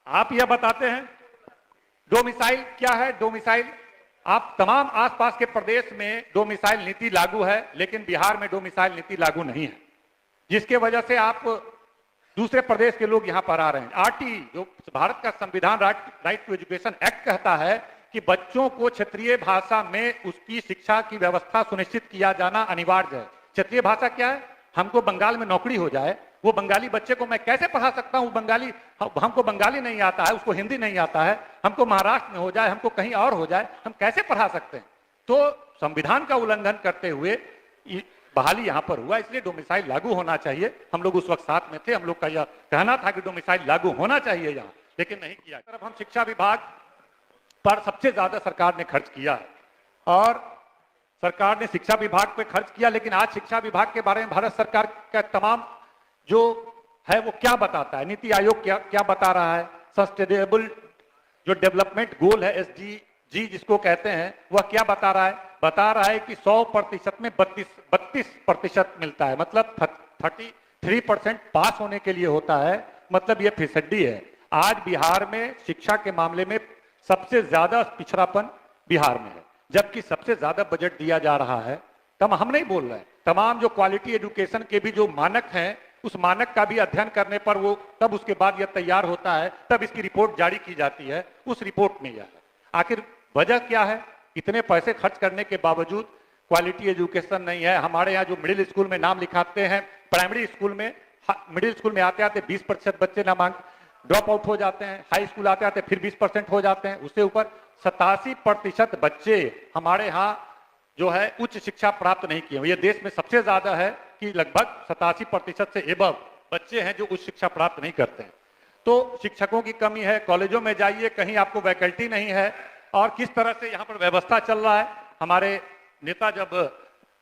आप यह बताते हैं डोमिसाइल क्या है। डोमिसाइल, आप तमाम आसपास के प्रदेश में डोमिसाइल नीति लागू है, लेकिन बिहार में डोमिसाइल नीति लागू नहीं है, जिसके वजह से आप दूसरे प्रदेश के लोग यहां पर आ रहे हैं। आरटी, जो भारत का संविधान राइट टू एजुकेशन एक्ट कहता है कि बच्चों को क्षेत्रीय भाषा में उसकी शिक्षा की व्यवस्था सुनिश्चित किया जाना अनिवार्य है। क्षेत्रीय भाषा क्या है? हमको बंगाल में नौकरी हो जाए, वो बंगाली बच्चे को मैं कैसे पढ़ा सकता हूं? बंगाली, हमको बंगाली नहीं आता है, उसको हिंदी नहीं आता है, हमको महाराष्ट्र में हो जाए, हमको कहीं और हो जाए, हम कैसे पढ़ा सकते हैं? तो संविधान का उल्लंघन करते हुए बहाली यहां पर हुआ, इसलिए डोमिसाइल लागू होना चाहिए। हम लोग उस वक्त साथ में थे, हम लोग का यह कहना था कि डोमिसाइल लागू होना चाहिए यहां, लेकिन नहीं किया। तरफ हम शिक्षा विभाग पर सबसे ज्यादा सरकार ने खर्च किया और सरकार ने शिक्षा विभाग पे खर्च किया, लेकिन आज शिक्षा विभाग के बारे में भारत सरकार का तमाम जो है वो क्या बताता है? नीति आयोग क्या बता रहा है? सस्टेनेबल जो डेवलपमेंट गोल है, SDG जिसको कहते हैं, वह क्या बता रहा है? बता रहा है कि 100% में 32% मिलता है, मतलब 33% पास होने के लिए होता है, मतलब यह फिसड्डी है। आज बिहार में शिक्षा के मामले में सबसे ज्यादा पिछड़ापन बिहार में है, जबकि सबसे ज्यादा बजट दिया जा रहा है। तब हम नहीं बोल रहे हैं, तमाम जो क्वालिटी एजुकेशन के भी जो मानक हैं, उस मानक का भी अध्ययन करने पर वो तब उसके बाद यह तैयार होता है, तब इसकी रिपोर्ट जारी की जाती है। उस रिपोर्ट में यह है, आखिर वजह क्या है? इतने पैसे खर्च करने के बावजूद क्वालिटी एजुकेशन नहीं है। हमारे यहाँ जो मिडिल स्कूल में नाम लिखाते हैं, प्राइमरी स्कूल में, मिडिल स्कूल में आते आते 20% बच्चे नामांक ड्रॉप आउट हो जाते हैं, हाई स्कूल आते आते फिर 20% हो जाते हैं, उससे ऊपर 87% बच्चे हमारे यहाँ जो है उच्च शिक्षा प्राप्त नहीं किए। ये देश में सबसे ज्यादा है कि लगभग 87% से एबव बच्चे हैं जो उच्च शिक्षा प्राप्त नहीं करते हैं। तो शिक्षकों की कमी है, कॉलेजों में जाइए कहीं आपको वैकल्टी नहीं है, और किस तरह से यहाँ पर व्यवस्था चल रहा है। हमारे नेता जब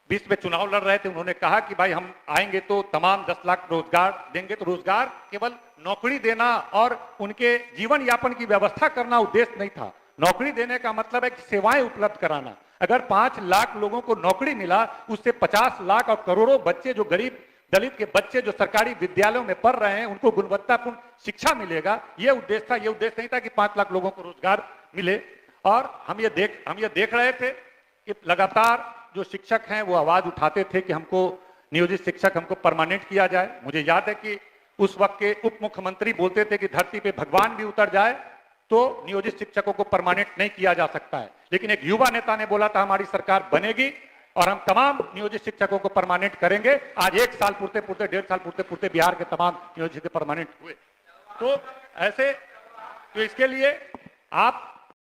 20 में चुनाव लड़ रहे थे, उन्होंने कहा कि भाई हम आएंगे तो तमाम 10 लाख रोजगार देंगे। तो रोजगार केवल नौकरी देना और उनके जीवन यापन की व्यवस्था करना उद्देश्य नहीं था। नौकरी देने का मतलब है कि सेवाएं उपलब्ध कराना। अगर 5 लाख लोगों को नौकरी मिला, उससे 50 लाख और करोड़ों बच्चे जो गरीब दलित के बच्चे जो सरकारी विद्यालयों में पढ़ रहे हैं, उनको गुणवत्तापूर्ण शिक्षा मिलेगा, यह उद्देश्य था। यह उद्देश्य नहीं था कि 5 लाख लोगों को रोजगार मिले। और हम ये देख रहे थे कि लगातार जो शिक्षक हैं वो आवाज उठाते थे कि हमको नियोजित शिक्षक हमको परमानेंट किया जाए। मुझे याद है कि उस वक्त के उप मुख्यमंत्री बोलते थे कि धरती पे भगवान भी उतर जाए तो नियोजित शिक्षकों को परमानेंट नहीं किया जा सकता है। लेकिन एक युवा नेता ने बोला था हमारी सरकार बनेगी और हम तमाम नियोजित शिक्षकों को परमानेंट करेंगे। आज 1 साल पूर्ते 1.5 साल पूर्ते बिहार के तमाम नियोजित परमानेंट हुए। तो ऐसे, तो इसके लिए आप